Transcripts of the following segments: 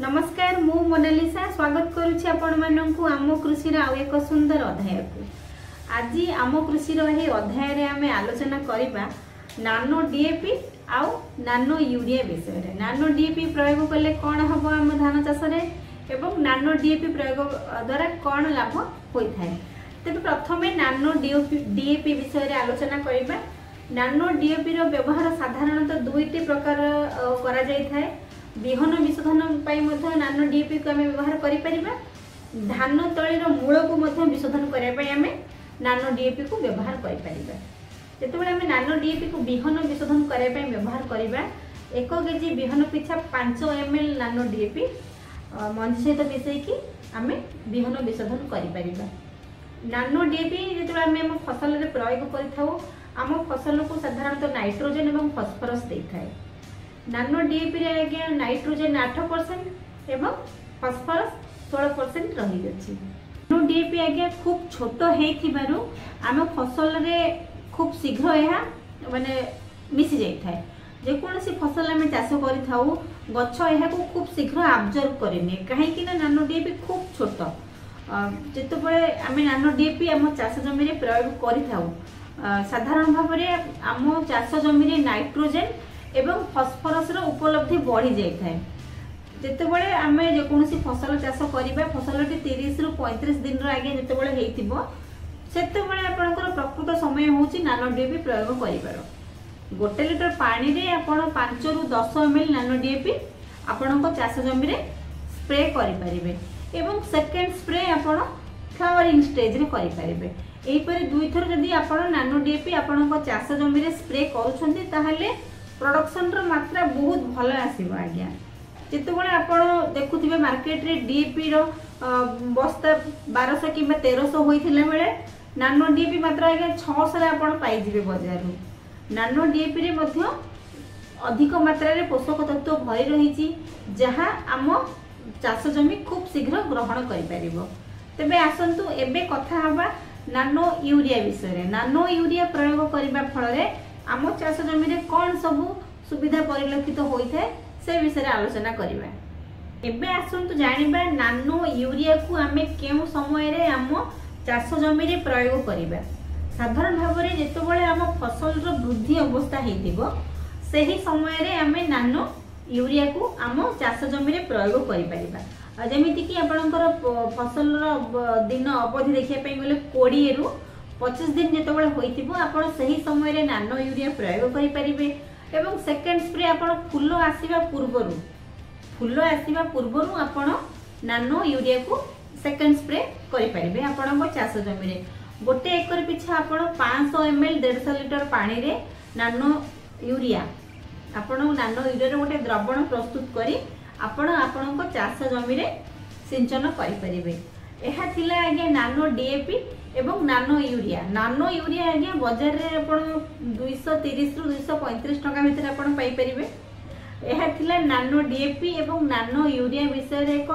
नमस्कार मु मोनालिसा स्वागत करुछि आपण माननकु आम कृषि आउ एक सुंदर अध्याय को। आज आम कृषि अध्याय रे आमे आलोचना करिबा नानो डीएपी आउ नानो यूरिया विषय रे। नानो डीएपी प्रयोग कले कोन हबो आम धान चाष रे एवं नानो डीएपी प्रयोग द्वारा कोन लाभ होई थाए। तबे प्रथमे नानो डीएपी विषय रे आलोचना करिबा। नानो डीएपी रो व्यवहार साधारणतः दुईटी प्रकार करा जाय थाए। बिहन विशोधन पाई मध्य नानो डीएपी को आम व्यवहार करिपरिबा। धान तळीर मूल को मध्य विशोधन करबा पई आम नानो डीएपी को व्यवहार करिपरिबा। जेतेबेले आम नानो डीएपी को बिहन विशोधन करबा पई व्यवहार करिबा 1 केजी बिहन पिछा 5 ml नानो डीएपी मंजी सहित मिसैकी आम बिहन विशोधन करिपरिबा। नानो डीएपी जेतेबेले आम फसल रे प्रयोग करिथाउ आम फसल को साधारणतः नाइट्रोजन एवं फॉस्फोरस देइथाय। नानो डीएपी रे आज्ञा नाइट्रोजन 8% एवं फॉस्फोरस 16% रही अछि। नानो डीएपी आज्ञा खूब छोट हेथिबारु आम फसल रे खूब शीघ्र एहा माने मिसी जाय थाए। जे कोनोसी फसल आम चाष करिथाउ गछ एहा को खूब शीघ्र अब्जॉर्ब करेनी काहे कि ना नानो डीएपी खूब छोट। जेतेबेले आम नानो डीएपी आम चाष जमी रे प्रयोग करिथाउ साधारण भाव रे आम चाष जमी रे नाइट्रोजन एवं फॉस्फोरस रो उपलब्धि बढ़ी जाय थाए। जेतेबेले आमे जे कोनोसी फसल चाष करिबा फसलटी 30 रु 35 दिन रो आगे जेतेबेले हेतिबो सेतेबेले आपनकर प्रकृत समय होउची नानो डीएपी प्रयोग करिबारो। 1 लीटर पानी रे आपण 5 रु 10 ml नानो डीएपी आपनक चाष जमी रे स्प्रे करि परिबे एवं सेकंड स्प्रे आपण फ्लावरिंग स्टेज रे करि परिबे। एही परि दुई थर जदी आपण नानो डीएपी आपनक चाष जमी रे स्प्रे करूछंती ताहाले प्रोडक्शन रो मात्रा बहुत भल आसीबो आज्ञा। जेतेबेले आपण देखुथिबे मार्केट रे डीएपी रो बस्ता 1200 कि 1300 होइथिले बेले नानो डीएपी मात्रा आज्ञा 600 रे आपण पाई जिवे बाजार रो। नानो डीएपी रे मध्य अधिक मात्रा रे पोषक तत्व भरि रहिछि जहा आम चाष जमी खूब शीघ्र ग्रहण करि परिबो। तबे आसंतु एबे कथा हबा नानो यूरिया विषय रे। नानो यूरिया प्रयोग करिबा फल रे आम चाष जमी रे कौन सबु सुविधा परिलक्षित होई थाए से विषय रे आलोचना करिबा। एबे आसंतु जानिबा नानो यूरिया को आमे केउ समय रे आम चाष जमी रे प्रयोग करिबा। साधारण भाव रे जेतेबेले आम फसल रो वृद्धि अवस्था हेतिबो सेही समय रे आमे नानो यूरिया को आम चाष जमी रे प्रयोग करि परिबा। जेमिति कि आपनकर फसल रो दिन अवधि देखिया पई गले 20 रु 25 दिन जेतेबेले होइतिबो आपण सही समय रे नानो यूरिया प्रयोग करि परिबे एवं सेकंड स्प्रे आपण फूल आसीबा पूर्वरु आपण नानो यूरिया को सेकंड स्प्रे करि परिबे। आपण चाष जमी रे 1 एकर पिछा आपण 500 ml 150 लीटर पानी रे नानो यूरिया रे गोटे द्रवण प्रस्तुत करी आपण चाष जमी रे सिंचन करि परिबे। एहा थिला आगे नानो डीएपी एवं नानो यूरिया आज्ञा बाजार रे आपण 230 रु 235 टका भितर आपण पाई परिबे। एहा थिला नानो डीएपी एवं नानो यूरिया विषय रे एक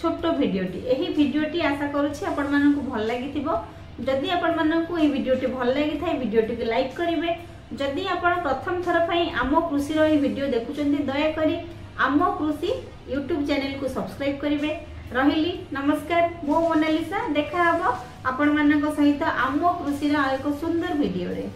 छोटो वीडियोटी। एही वीडियोटी आशा करूछि आपण मानकु भल लागिथिबो। जदि आपण मानकु ए वीडियोटी भल लागि थाए वीडियोटी को लाइक करिवे। जदि आपण प्रथम थर पई आम कृषि रो ए वीडियो देखुचंती दया करी आम कृषि YouTube चैनल को सब्सक्राइब करिवे। रहिली नमस्कार मो मोनालिसा। देखा हबो आपण मानक सहित आम कृषि रो एक सुंदर वीडियो रे।